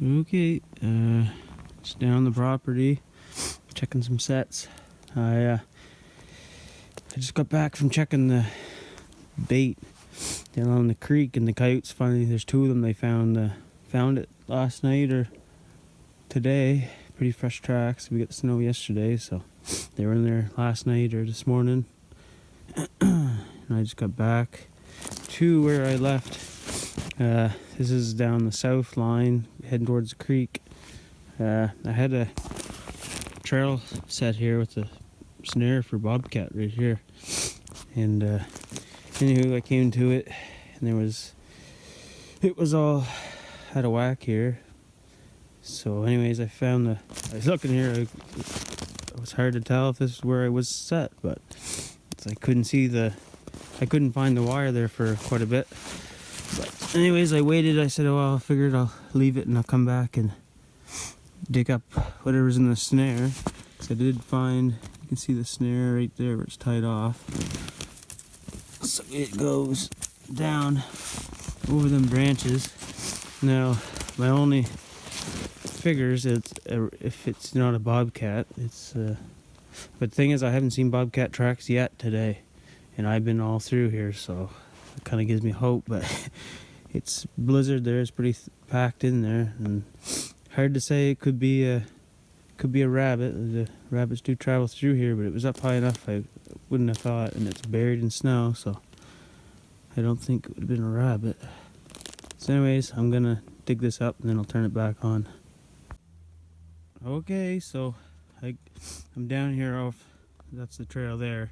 Okay, just down the property, checking some sets. I just got back from checking the bait down on the creek, and the coyotes finally, there's two of them. They found it last night or today. Pretty fresh tracks. We got the snow yesterday, so they were in there last night or this morning. And I just got back to where I left. This is down the south line, heading towards the creek. I had a trail set here with a snare for bobcat right here, and anywho, I came to it, and it was all out of whack here. So anyways, I was looking here, it was hard to tell if this is where I was set, but I couldn't find the wire there for quite a bit. But anyways, I waited. I said, oh, I figured I'll leave it and I'll come back and dig up whatever's in the snare. So I did find, you can see the snare right there where it's tied off. So it goes down over them branches. Now, my only figures, if it's not a bobcat, but the thing is, I haven't seen bobcat tracks yet today, and I've been all through here, so it kind of gives me hope. But it's blizzard there, it's pretty packed in there, and hard to say. It could be a rabbit. The rabbits do travel through here, but it was up high enough I wouldn't have thought, and it's buried in snow, so I don't think it would have been a rabbit. So anyways, I'm gonna dig this up and then I'll turn it back on. Okay, so I'm down here off, that's the trail there,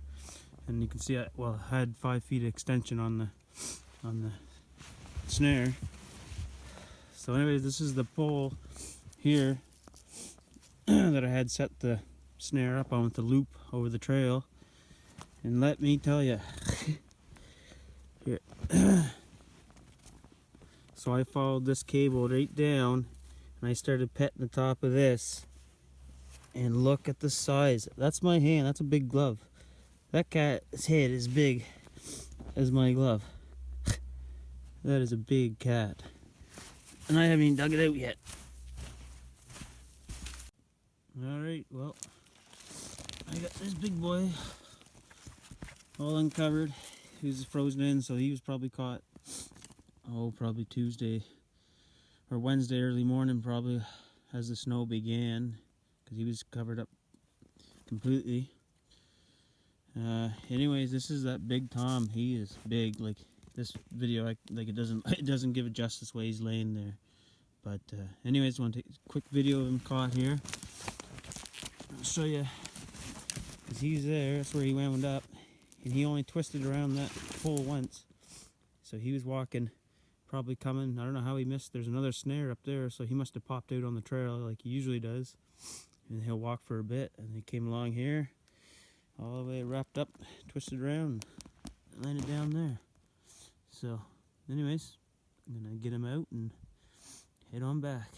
and you can see I had 5 feet of extension on the snare. So anyways, this is the pole here that I had set the snare up on with the loop over the trail, and let me tell you, here. So I followed this cable right down, and I started petting the top of this, and look at the size. That's my hand. That's a big glove. That cat's head is big as my glove. That is a big cat, and I haven't even dug it out yet. Alright, well, I got this big boy all uncovered. He was frozen in, so he was probably caught, probably Tuesday or Wednesday early morning, probably as the snow began, because he was covered up completely. Anyways, this is that big Tom. He is big. Like this video, it doesn't give it justice the way he's laying there. But anyways, I want to take a quick video of him caught here. I'll show you, because he's there. That's where he wound up, and he only twisted around that pole once. So he was walking, probably coming. I don't know how he missed. There's another snare up there, so he must have popped out on the trail like he usually does, and he'll walk for a bit, and he came along here, all the way wrapped up, twisted around, and landed down there. So anyways, I'm gonna get him out and head on back.